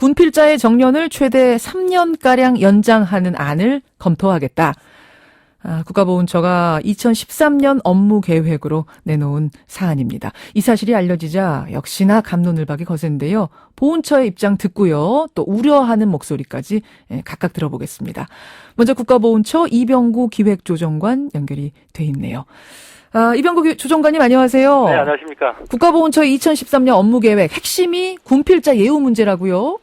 군필자의 정년을 최대 3년가량 연장하는 안을 검토하겠다. 국가보훈처가 2013년 업무 계획으로 내놓은 사안입니다. 이 사실이 알려지자 역시나 갑론을박이 거센데요. 보훈처의 입장 듣고요. 또 우려하는 목소리까지 각각 들어보겠습니다. 먼저 국가보훈처 이병구 기획조정관 연결이 돼 있네요. 이병구 조정관님 안녕하세요. 네, 안녕하십니까. 국가보훈처 2013년 업무 계획 핵심이 군필자 예우 문제라고요?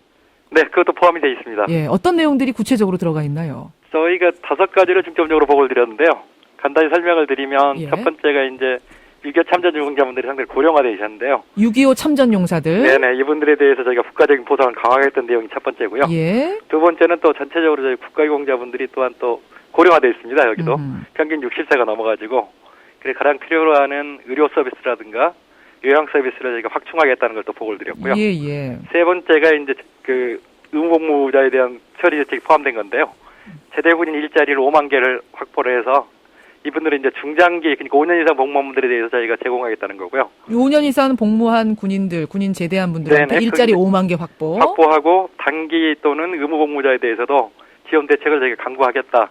네, 그것도 포함이 되어 있습니다. 예, 어떤 내용들이 구체적으로 들어가 있나요? 저희가 5가지를 중점적으로 보고를 드렸는데요. 간단히 설명을 드리면 예. 첫 번째가 이제 6.25 참전 유공자분들이 상당히 고령화되어 계셨는데요. 6.25 참전 용사들. 네네, 이분들에 대해서 저희가 국가적인 보상을 강화하겠다는 내용이 첫 번째고요. 예. 두 번째는 또 전체적으로 저희 국가유공자분들이 또한 또 고령화되어 있습니다. 여기도 평균 60세가 넘어가지고 그래 가장 필요로 하는 의료 서비스라든가 요양 서비스를 저희가 확충하겠다는 걸 또 보고를 드렸고요. 예, 예. 세 번째가 이제 그 의무복무자에 대한 처리 대책이 포함된 건데요. 제대군인 일자리를 5만 개를 확보를 해서 이분들은 이제 중장기, 그러니까 5년 이상 복무원분들에 대해서 저희가 제공하겠다는 거고요. 5년 이상 복무한 군인들, 군인 제대한 분들한테 네네, 일자리 5만 개 확보하고 단기 또는 의무복무자에 대해서도 지원 대책을 저희가 강구하겠다.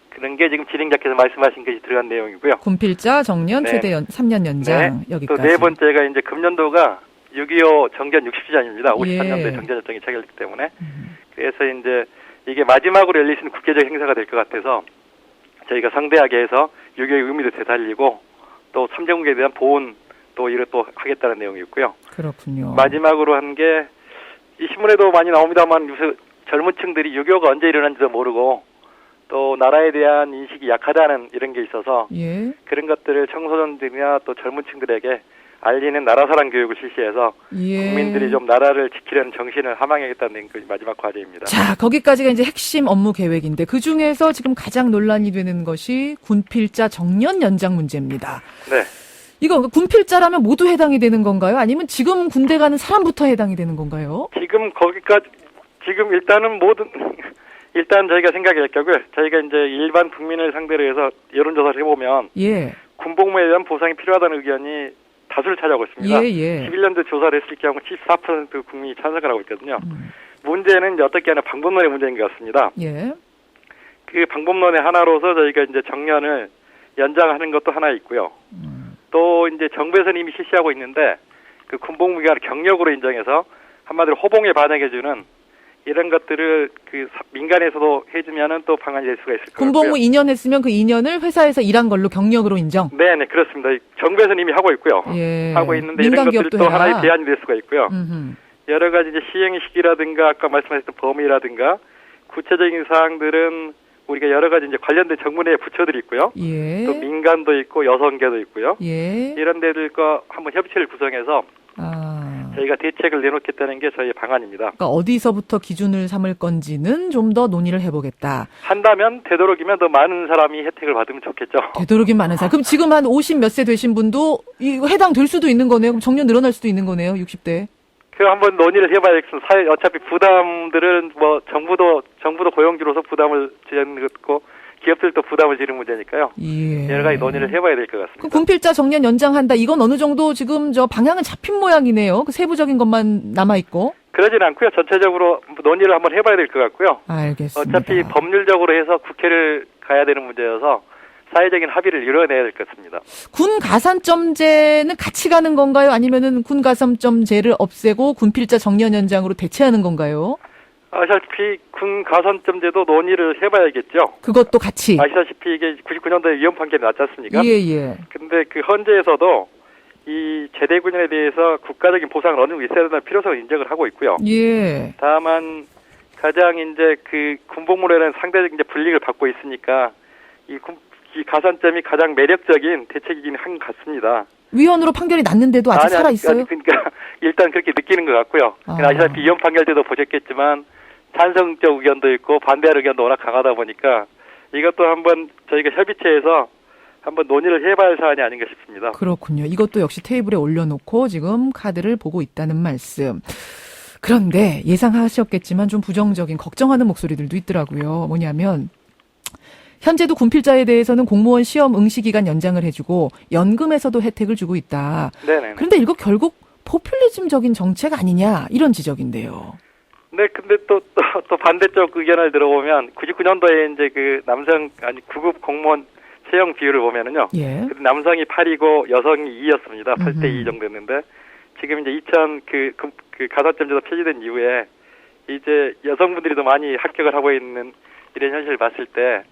그런 게 지금 진행자께서 말씀하신 것이 들어간 내용이고요. 군필자 정년 네. 최대 3년 연장 네. 여기까지. 또 네 번째가 이제 금년도가 6.25 정전 60주년입니다. 53년도에 예. 정전협정이 체결됐기 때문에. 그래서 이제 이게 마지막으로 열릴 수 있는 국제적 행사가 될 것 같아서 저희가 성대하게 해서 6.25의 의미도 되살리고 또 삼재국에 대한 보훈 또 이를 또 하겠다는 내용이 있고요. 그렇군요. 마지막으로 한 게 이 신문에도 많이 나옵니다만 요새 젊은 층들이 6.25가 언제 일어난지도 모르고 또 나라에 대한 인식이 약하다는 이런 게 있어서 예. 그런 것들을 청소년들이나 또 젊은 층들에게 알리는 나라사랑 교육을 실시해서 예. 국민들이 좀 나라를 지키려는 정신을 함양하겠다는 게 마지막 과제입니다. 자, 거기까지가 이제 핵심 업무 계획인데 그 중에서 지금 가장 논란이 되는 것이 군필자 정년 연장 문제입니다. 네. 이거 군필자라면 모두 해당이 되는 건가요? 아니면 지금 군대 가는 사람부터 해당이 되는 건가요? 지금 거기까지 지금 일단은 일단 저희가 생각할 경우에 저희가 이제 일반 국민을 상대로 해서 여론조사를 해보면 예. 군복무에 대한 보상이 필요하다는 의견이 다수를 차지하고 있습니다. 예, 예. 11년도 조사를 했을 경우 74% 국민이 찬성을 하고 있거든요. 문제는 이제 어떻게 하는 방법론의 문제인 것 같습니다. 예. 그 방법론의 하나로서 저희가 이제 정년을 연장하는 것도 하나 있고요. 또 이제 정부에서는 이미 실시하고 있는데 그 군복무 기간을 경력으로 인정해서 한마디로 호봉에 반영해주는 이런 것들을 그 민간에서도 해주면은 또 방안이 될 수가 있을 것 같고요. 군복무 2년 했으면 그 2년을 회사에서 일한 걸로 경력으로 인정. 네네 그렇습니다. 정부에서는 이미 하고 있고요. 예. 하고 있는데 이런 것들도 해라. 하나의 대안이 될 수가 있고요. 음흠. 여러 가지 이제 시행 시기라든가 아까 말씀하셨던 범위라든가 구체적인 사항들은 우리가 여러 가지 이제 관련된 정부 내 부처들이 있고요. 예. 또 민간도 있고 여성계도 있고요. 예. 이런 데들과 한번 협치를 구성해서 저희가 대책을 내놓겠다는 게 저희의 방안입니다. 그러니까 어디서부터 기준을 삼을 건지는 좀 더 논의를 해보겠다. 한다면 되도록이면 더 많은 사람이 혜택을 받으면 좋겠죠. 되도록이면 많은 사람. 그럼 지금 한 50 몇 세 되신 분도 이거 해당될 수도 있는 거네요. 그럼 정년 늘어날 수도 있는 거네요. 60대. 그 한번 논의를 해봐야겠습니다. 어차피 부담들은 뭐 정부도 고용주로서 부담을 지는 것고 기업들도 부담을 지는 문제니까요. 예. 여러 가지 논의를 해봐야 될 것 같습니다. 그 군필자 정년 연장한다. 이건 어느 정도 지금 저 방향은 잡힌 모양이네요. 그 세부적인 것만 남아 있고. 그러진 않고요. 전체적으로 논의를 한번 해봐야 될 것 같고요. 알겠습니다. 어차피 법률적으로 해서 국회를 가야 되는 문제여서 사회적인 합의를 이뤄내야 될 것 같습니다. 군 가산점제는 같이 가는 건가요? 아니면은 군 가산점제를 없애고 군필자 정년 연장으로 대체하는 건가요? 아시다시피 군 가산점제도 논의를 해봐야겠죠. 그것도 같이. 아시다시피 이게 99년도에 위헌 판결이 났지 않습니까? 예. 근데 그 헌재에서도 이 제대군인에 대해서 국가적인 보상을 어느 정도 있어야 된다는 필요성을 인정을 하고 있고요. 예. 다만 가장 이제 그 군복무라는 상대적 이제 불이익을 받고 있으니까 이 가산점이 가장 매력적인 대책이긴 한 것 같습니다. 위헌으로 판결이 났는데도 아직 살아 있어요? 그러니까 일단 그렇게 느끼는 것 같고요. 아시다시피 위헌 판결 때도 보셨겠지만 찬성적 의견도 있고 반대할 의견도 워낙 강하다 보니까 이것도 한번 저희가 협의체에서 한번 논의를 해봐야 할 사안이 아닌가 싶습니다. 그렇군요. 이것도 역시 테이블에 올려놓고 지금 카드를 보고 있다는 말씀. 그런데 예상하셨겠지만 좀 부정적인 걱정하는 목소리들도 있더라고요. 뭐냐면 현재도 군필자에 대해서는 공무원 시험 응시 기간 연장을 해주고 연금에서도 혜택을 주고 있다. 네네. 그런데 이거 결국 포퓰리즘적인 정책 아니냐 이런 지적인데요. 네, 근데 또 반대쪽 의견을 들어보면 99년도에 이제 그 구급 공무원 채용 비율을 보면은요. 예. 그때 남성이 8이고 여성이 2였습니다. 8대 2 정도였는데 지금 이제 2000 그 가산점제도 폐지된 이후에 이제 여성분들이 더 많이 합격을 하고 있는 이런 현실을 봤을 때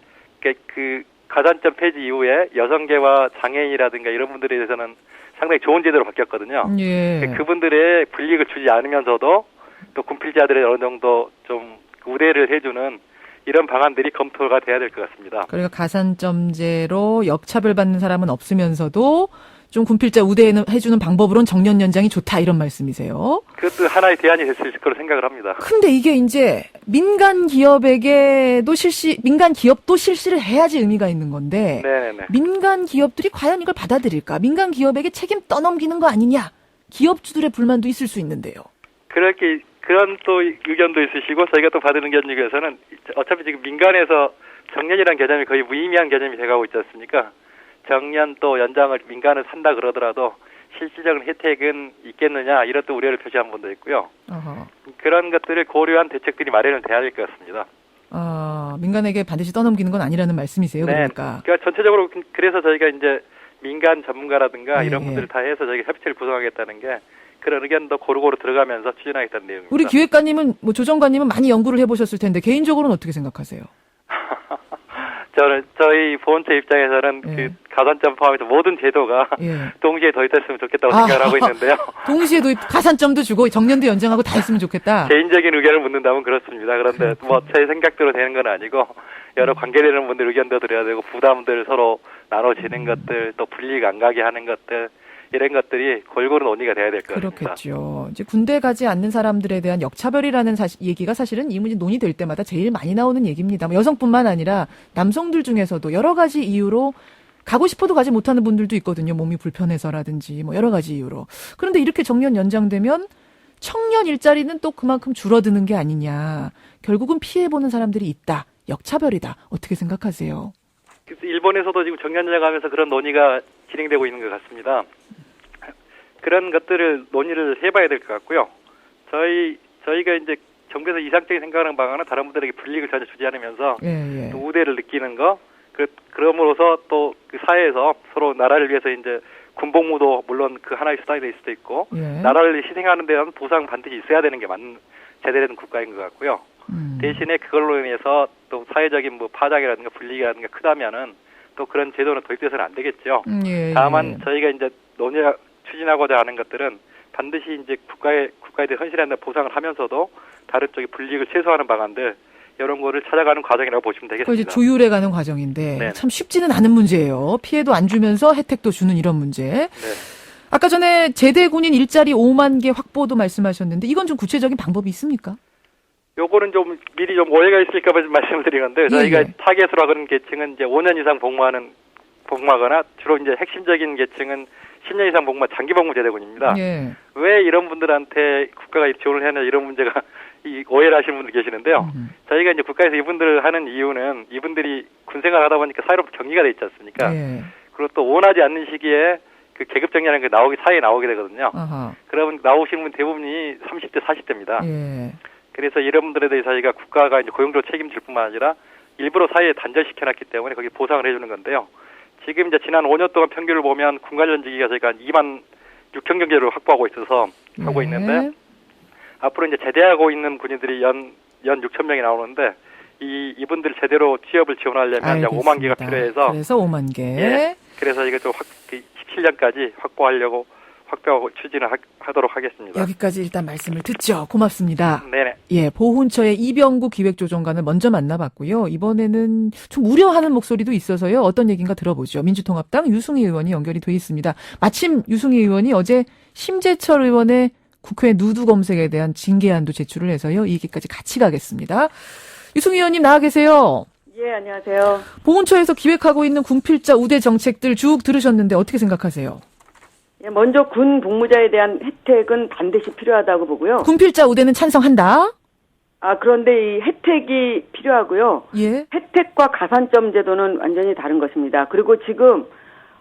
그 가산점 폐지 이후에 여성계와 장애인이라든가 이런 분들에 대해서는 상당히 좋은 제도로 바뀌었거든요. 예. 그분들의 불이익을 주지 않으면서도 또 군필자들의 어느 정도 좀 우대를 해주는 이런 방안들이 검토가 돼야 될 것 같습니다. 그러니까 가산점제로 역차별받는 사람은 없으면서도 좀 군필자 우대해주는 방법으로는 정년 연장이 좋다 이런 말씀이세요. 그것도 하나의 대안이 됐을 거로 생각을 합니다. 근데 이게 이제 민간 기업도 실시를 해야지 의미가 있는 건데 네네네. 민간 기업들이 과연 이걸 받아들일까? 민간 기업에게 책임 떠넘기는 거 아니냐? 기업주들의 불만도 있을 수 있는데요. 그런 또 의견도 있으시고 저희가 또 받은 의견 중에서는 어차피 지금 민간에서 정년이라는 개념이 거의 무의미한 개념이 돼가고 있지 않습니까? 정년 또 연장을 민간을 산다 그러더라도 실질적인 혜택은 있겠느냐 이런 또 우려를 표시한 분도 있고요. 어허. 그런 것들을 고려한 대책들이 마련을 돼야 될 것 같습니다. 민간에게 반드시 떠넘기는 건 아니라는 말씀이세요. 그러니까. 그러니까 전체적으로 그래서 저희가 이제 민간 전문가라든가 예, 이런 분들을 다 해서 저희가 협의체를 구성하겠다는 게 그런 의견도 고루고루 들어가면서 추진하겠다는 내용입니다. 우리 기획관님은 조정관님은 많이 연구를 해보셨을 텐데 개인적으로는 어떻게 생각하세요? 저희 보훈처 입장에서는 예. 그 가산점 포함해서 모든 제도가 예. 동시에 도입됐으면 좋겠다고 생각을 하고 있는데요. 동시에 도입 가산점도 주고 정년도 연장하고 다 했으면 좋겠다. 개인적인 의견을 묻는다면 그렇습니다. 그런데 뭐 제 생각대로 되는 건 아니고 여러 관계되는 분들 의견도 드려야 되고 부담들 서로 나눠지는 것들 또 불이익 안 가게 하는 것들 이런 것들이 골고루 논의가 돼야 될 것 같습니다. 그렇겠죠. 이제 군대 가지 않는 사람들에 대한 역차별이라는 얘기가 사실은 이 문제 논의될 때마다 제일 많이 나오는 얘기입니다. 뭐 여성뿐만 아니라 남성들 중에서도 여러 가지 이유로 가고 싶어도 가지 못하는 분들도 있거든요. 몸이 불편해서라든지 뭐 여러 가지 이유로. 그런데 이렇게 정년 연장되면 청년 일자리는 또 그만큼 줄어드는 게 아니냐. 결국은 피해보는 사람들이 있다. 역차별이다. 어떻게 생각하세요? 그래서 일본에서도 지금 정년 연장하면서 그런 논의가 진행되고 있는 것 같습니다. 그런 것들을 논의를 해봐야 될 것 같고요. 저희가 이제 정부에서 이상적인 생각하는 방안은 다른 분들에게 불이익을 전혀 주지 않으면서 예. 또 우대를 느끼는 거, 그럼으로써 또 그 사회에서 서로 나라를 위해서 이제 군복무도 물론 그 하나의 수단이 될 수도 있고 예. 나라를 희생하는 데는 보상 반드시 있어야 되는 게 맞는 제대로 된 국가인 것 같고요. 대신에 그걸로 인해서 또 사회적인 뭐 파장이라든가 불이익이라든가 크다면은 또 그런 제도는 도입돼서는 안 되겠죠. 예. 다만 저희가 이제 추진하고자 하는 것들은 반드시 이제 국가에 대해 헌신한다 보상을 하면서도 다른 쪽의 불이익을 최소화하는 방안들 이런 거를 찾아가는 과정이라고 보시면 되겠습니다. 이제 조율해 가는 과정인데 네. 참 쉽지는 않은 문제예요. 피해도 안 주면서 혜택도 주는 이런 문제. 네. 아까 전에 제대 군인 일자리 5만 개 확보도 말씀하셨는데 이건 좀 구체적인 방법이 있습니까? 요거는 좀 미리 좀 오해가 있을까 봐 말씀을 드린 건데 저희가 예. 타겟으로 하는 계층은 이제 5년 이상 복무하거나 주로 이제 핵심적인 계층은 10년 이상 복무 장기 복무 제대군입니다. 예. 왜 이런 분들한테 국가가 지원을 해야 하냐 이런 문제가 오해를 하시는 분들 계시는데요. 저희가 이제 국가에서 이분들을 하는 이유는 이분들이 군생활 하다 보니까 사회로부터 격리가 돼 있지 않습니까? 예. 그리고 또 원하지 않는 시기에 그 계급 정리라는 게 사회에 나오게 되거든요. 아하. 그러면 나오시는 분 대부분이 30대, 40대입니다. 예. 그래서 이런 분들에 대해서 저희가 국가가 이제 고용적으로 책임질 뿐만 아니라 일부러 사회에 단절시켜놨기 때문에 거기 보상을 해주는 건데요. 지금 이제 지난 5년 동안 평균을 보면 군 관련직위가 저희가 한 2만 6천 경제를 확보하고 있어서 하고 있는데 앞으로 이제 제대하고 있는 군인들이 연 6천 명이 나오는데 이분들 제대로 취업을 지원하려면 약 5만 개가 필요해서 그래서 5만 개. 예. 그래서 이거 좀 17년까지 확보하려고 추진을 하도록 하겠습니다. 여기까지 일단 말씀을 듣죠. 고맙습니다. 네네. 예, 보훈처의 이병구 기획조정관을 먼저 만나봤고요. 이번에는 좀 우려하는 목소리도 있어서요. 어떤 얘기인가 들어보죠. 민주통합당 유승희 의원이 연결이 돼 있습니다. 마침 유승희 의원이 어제 심재철 의원의 국회 누드 검색에 대한 징계안도 제출을 해서요. 이 얘기까지 같이 가겠습니다. 유승희 의원님 나와 계세요. 예, 안녕하세요. 보훈처에서 기획하고 있는 군필자 우대 정책들 쭉 들으셨는데 어떻게 생각하세요? 예, 먼저 군 복무자에 대한 혜택은 반드시 필요하다고 보고요. 군필자 우대는 찬성한다? 그런데 이 혜택이 필요하고요. 예. 혜택과 가산점 제도는 완전히 다른 것입니다. 그리고 지금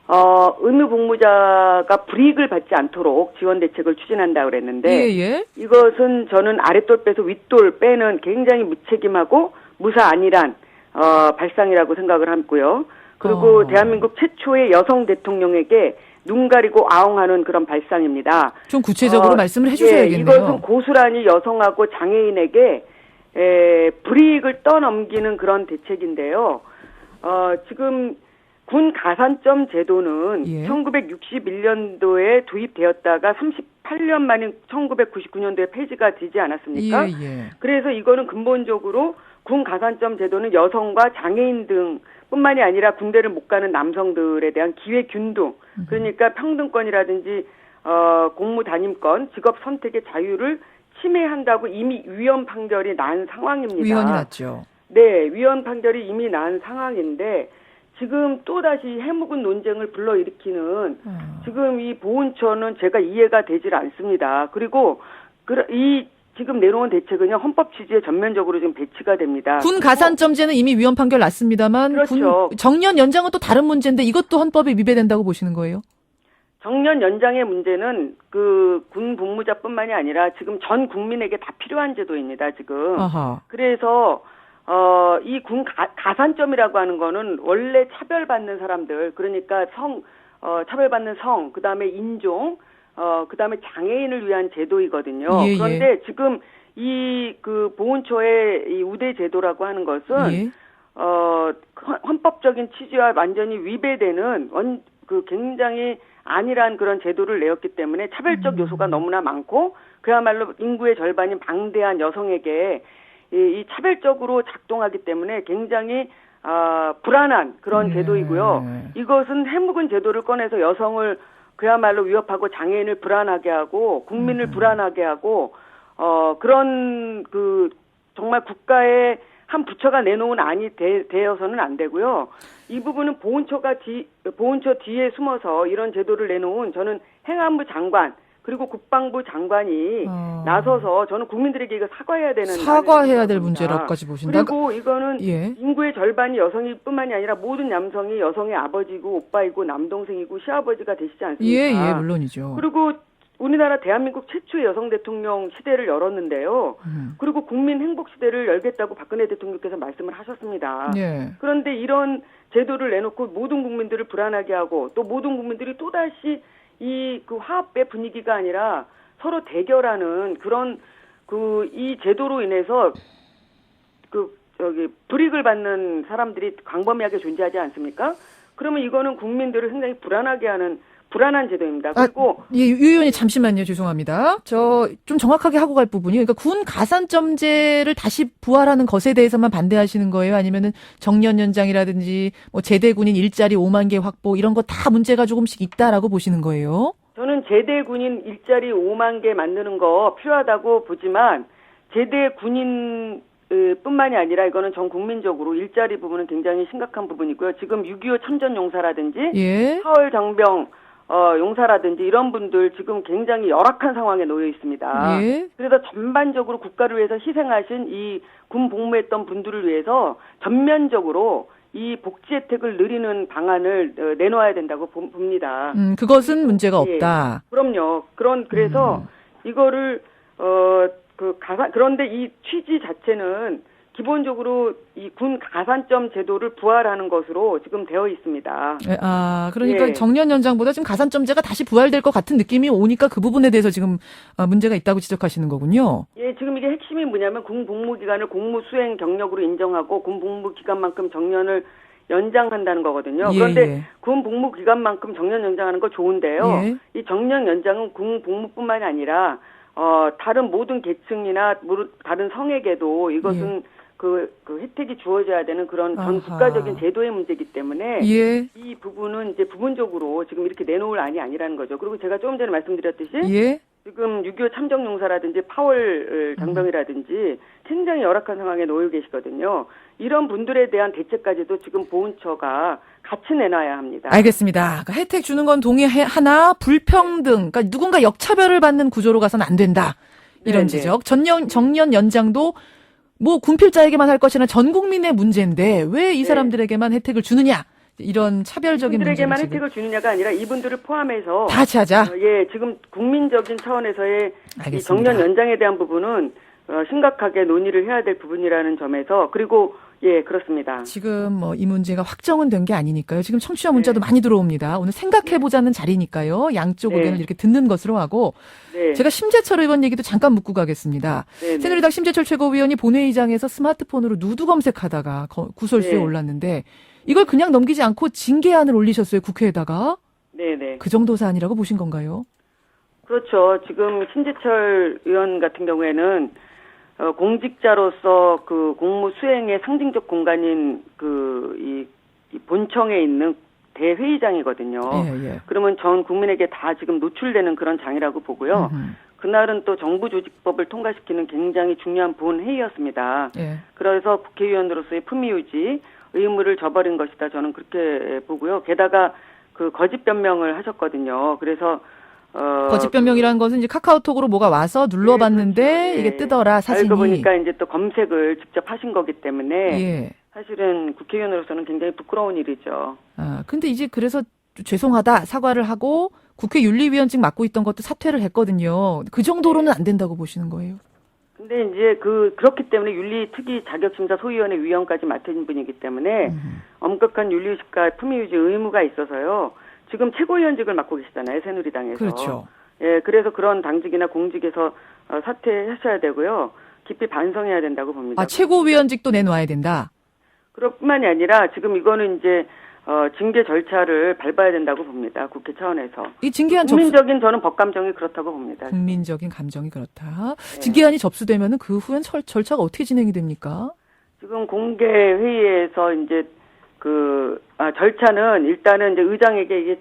의무 복무자가 불이익을 받지 않도록 지원 대책을 추진한다고 그랬는데 예. 이것은 저는 아랫돌 빼서 윗돌 빼는 굉장히 무책임하고 무사 안일한 발상이라고 생각을 하고요. 그리고 대한민국 최초의 여성 대통령에게 눈 가리고 아웅하는 그런 발상입니다. 좀 구체적으로 말씀을 해주셔야겠네요. 이것은 고스란히 여성하고 장애인에게 불이익을 떠넘기는 그런 대책인데요. 지금 군 가산점 제도는 1961년도에 도입되었다가 38년 만인 1999년도에 폐지가 되지 않았습니까? 그래서 이거는 근본적으로 군 가산점 제도는 여성과 장애인 등 뿐만이 아니라 군대를 못 가는 남성들에 대한 기회 균등, 그러니까 평등권이라든지 공무 단임권, 직업 선택의 자유를 침해한다고 이미 위헌 판결이 난 상황입니다. 위헌이 났죠. 네, 위헌 판결이 이미 난 상황인데 지금 또다시 해묵은 논쟁을 불러일으키는 지금 이 보훈처는 제가 이해가 되질 않습니다. 그리고 이 지금 내놓은 대책은요, 헌법 취지에 전면적으로 지금 배치가 됩니다. 군 가산점제는 이미 위헌 판결 났습니다만, 그렇죠. 정년 연장은 또 다른 문제인데 이것도 헌법에 위배된다고 보시는 거예요? 정년 연장의 문제는 그 군 복무자뿐만이 아니라 지금 전 국민에게 다 필요한 제도입니다, 지금. 아하. 그래서 이 군 가산점이라고 하는 거는 원래 차별받는 사람들, 그러니까 차별받는 성, 그 다음에 인종, 그 다음에 장애인을 위한 제도이거든요. 그런데 지금 그 보훈처의 이 우대 제도라고 하는 것은, 헌법적인 취지와 완전히 위배되는 그 굉장히 안일한 그런 제도를 내었기 때문에 차별적 요소가 너무나 많고, 그야말로 인구의 절반인 방대한 여성에게 이 차별적으로 작동하기 때문에 굉장히 불안한 그런 제도이고요. 이것은 해묵은 제도를 꺼내서 여성을 그야말로 위협하고 장애인을 불안하게 하고 국민을 불안하게 하고 그런 그 정말 국가의 한 부처가 내놓은 안이 되어서는 안 되고요. 이 부분은 보훈처 뒤에 숨어서 이런 제도를 내놓은 저는 행안부 장관 그리고 국방부 장관이 나서서 저는 국민들에게 이거 사과해야 될 문제라고까지 보신다. 그리고 이거는 인구의 절반이 여성일 뿐만이 아니라 모든 남성이 여성의 아버지고 오빠이고 남동생이고 시아버지가 되시지 않습니까? 물론이죠. 그리고 우리나라 대한민국 최초의 여성 대통령 시대를 열었는데요. 그리고 국민 행복 시대를 열겠다고 박근혜 대통령께서 말씀을 하셨습니다. 그런데 이런 제도를 내놓고 모든 국민들을 불안하게 하고 또 모든 국민들이 또다시 이 그 화합의 분위기가 아니라 서로 대결하는 그런 이 제도로 인해서 불이익을 받는 사람들이 광범위하게 존재하지 않습니까? 그러면 이거는 국민들을 굉장히 불안하게 하는 불안한 제도입니다. 그리고 유 의원님 잠시만요. 죄송합니다. 저 좀 정확하게 하고 갈 부분이 그러니까 군 가산점제를 다시 부활하는 것에 대해서만 반대하시는 거예요? 아니면은 정년 연장이라든지 뭐 제대 군인 일자리 5만 개 확보 이런 거 다 문제가 조금씩 있다라고 보시는 거예요? 저는 제대 군인 일자리 5만 개 만드는 거 필요하다고 보지만 제대 군인 뿐만이 아니라 이거는 전 국민적으로 일자리 부분은 굉장히 심각한 부분이고요. 지금 6.25 참전 용사라든지 4월 장병 용사라든지 이런 분들 지금 굉장히 열악한 상황에 놓여 있습니다. 그래서 전반적으로 국가를 위해서 희생하신 이 군 복무했던 분들을 위해서 전면적으로 이 복지 혜택을 늘리는 방안을 내놓아야 된다고 봅니다. 그것은 문제가 없다. 그럼요. 그래서 이거를 그런데 이 취지 자체는 기본적으로 이 군 가산점 제도를 부활하는 것으로 지금 되어 있습니다. 그러니까 정년 연장보다 지금 가산점제가 다시 부활될 것 같은 느낌이 오니까 그 부분에 대해서 지금 문제가 있다고 지적하시는 거군요. 지금 이게 핵심이 뭐냐면 군 복무 기간을 공무 수행 경력으로 인정하고 군 복무 기간만큼 정년을 연장한다는 거거든요. 그런데 군 복무 기간만큼 정년 연장하는 거 좋은데요. 이 정년 연장은 군 복무뿐만이 아니라 다른 모든 계층이나 다른 성에게도 이것은 그 혜택이 주어져야 되는 그런 전 국가적인 제도의 문제이기 때문에 이 부분은 이제 부분적으로 지금 이렇게 내놓을 안이 아니라는 거죠. 그리고 제가 조금 전에 말씀드렸듯이 지금 6.25 참정용사라든지 파월 장병이라든지 굉장히 열악한 상황에 놓여 계시거든요. 이런 분들에 대한 대책까지도 지금 보훈처가 같이 내놔야 합니다. 알겠습니다. 그러니까 혜택 주는 건 동의하나 불평등, 그러니까 누군가 역차별을 받는 구조로 가서는 안 된다. 이런 지적. 정년 연장도 뭐 군필자에게만 할 것이나 전 국민의 문제인데 왜 이 사람들에게만 혜택을 주느냐. 이런 차별적인 문제를 이분들에게만 지금 혜택을 주느냐가 아니라 이분들을 포함해서 다 같이 하자. 예, 지금 국민적인 차원에서의 이 알겠습니다. 정년 연장에 대한 부분은 심각하게 논의를 해야 될 부분이라는 점에서 그리고 예, 그렇습니다. 지금 뭐 이 문제가 확정은 된 게 아니니까요. 지금 청취자 문자도 많이 들어옵니다. 오늘 생각해보자는 자리니까요. 양쪽 네. 의견을 이렇게 듣는 것으로 하고 네. 제가 심재철 의원 얘기도 잠깐 묻고 가겠습니다. 네, 새누리당 심재철 최고위원이 본회의장에서 스마트폰으로 누드 검색하다가 구설수에 네. 올랐는데 이걸 그냥 넘기지 않고 징계안을 올리셨어요. 국회에다가. 네, 네. 그 정도 사안이라고 보신 건가요? 그렇죠. 지금 신재철 의원 같은 경우에는 공직자로서 그 공무 수행의 상징적 공간인 이 본청에 있는 대회의장이거든요. 예, 예. 그러면 전 국민에게 다 지금 노출되는 그런 장이라고 보고요. 그날은 또 정부조직법을 통과시키는 굉장히 중요한 본회의였습니다. 예. 그래서 국회의원으로서의 품위 유지 의무를 저버린 것이다. 저는 그렇게 보고요. 게다가 그 거짓 변명을 하셨거든요. 그래서 거짓 변명이라는 것은 이제 카카오톡으로 뭐가 와서 눌러봤는데 네, 그렇죠. 이게 뜨더라 사진이. 알고 보니까 이제 또 검색을 직접 하신 거기 때문에 예. 사실은 국회의원으로서는 굉장히 부끄러운 일이죠. 아, 근데 이제 그래서 죄송하다 사과를 하고 국회 윤리위원직 맡고 있던 것도 사퇴를 했거든요. 그 정도로는 안 된다고 보시는 거예요? 근데 이제 그렇기 때문에 윤리특위 자격심사 소위원회 위원까지 맡은 분이기 때문에 엄격한 윤리의식과 품위유지 의무가 있어서요. 지금 최고위원직을 맡고 계시잖아요. 새누리당에서. 그렇죠. 예, 그래서 그런 당직이나 공직에서 사퇴하셔야 되고요. 깊이 반성해야 된다고 봅니다. 아, 최고위원직도 내놔야 된다? 그럴 뿐만이 아니라 지금 이거는 이제 징계 절차를 밟아야 된다고 봅니다. 국회 차원에서. 이 징계안 국민적인 저는 법감정이 그렇다고 봅니다. 국민적인 감정이 그렇다. 네. 징계안이 접수되면은 그 후엔 절차가 어떻게 진행이 됩니까? 지금 공개 회의에서 이제 절차는 일단은 이제 의장에게 이게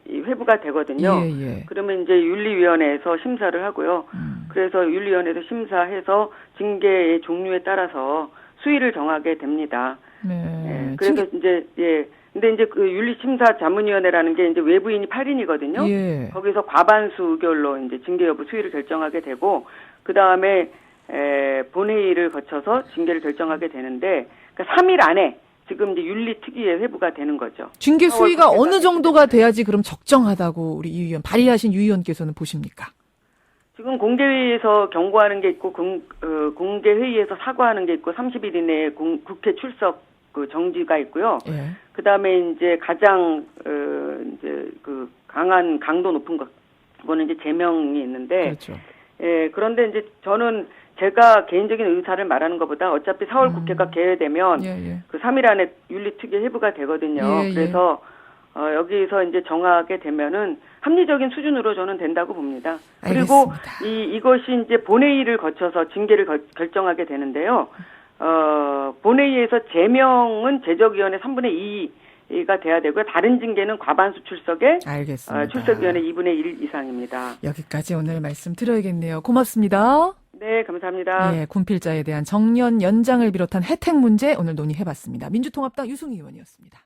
이 회부가 되거든요. 예, 예. 그러면 이제 윤리위원회에서 심사를 하고요. 그래서 윤리위원회에서 심사해서 징계의 종류에 따라서 수위를 정하게 됩니다. 네. 예, 그래서 이제 근데 이제 그 윤리심사자문위원회라는 게 이제 외부인이 8인이거든요. 예. 거기서 과반수 의결로 이제 징계 여부 수위를 결정하게 되고 그 다음에 본회의를 거쳐서 징계를 결정하게 되는데 그러니까 3일 안에 지금 이제 윤리특위에 회부가 되는 거죠. 징계 수위가 국회가 어느 정도가 돼야지 그럼 적정하다고 우리 이 의원 발의하신 유 의원께서는 보십니까? 지금 공개회의에서 경고하는 게 있고 공개회의에서 사과하는 게 있고 30일 이내에 국회 출석 그 정지가 있고요. 예. 그 다음에 이제 가장 이제 그 강한 강도 높은 그거는 이제 제명이 있는데, 그렇죠. 예, 그런데 이제 저는 제가 개인적인 의사를 말하는 것보다 어차피 4월 국회가 개회되면 예. 그 3일 안에 윤리특위 회부가 되거든요. 예. 그래서 여기서 이제 정하게 되면은 합리적인 수준으로 저는 된다고 봅니다. 그리고 알겠습니다. 이것이 이제 본회의를 거쳐서 징계를 결정하게 되는데요. 본회의에서 제명은 제적위원회 3분의 2가 돼야 되고요. 다른 징계는 과반수 출석에 알겠습니다. 출석위원회 2분의 1 이상입니다. 여기까지 오늘 말씀 드려야겠네요. 고맙습니다. 네, 감사합니다. 예, 군필자에 대한 정년 연장을 비롯한 혜택 문제 오늘 논의해봤습니다. 민주통합당 유승희 의원이었습니다.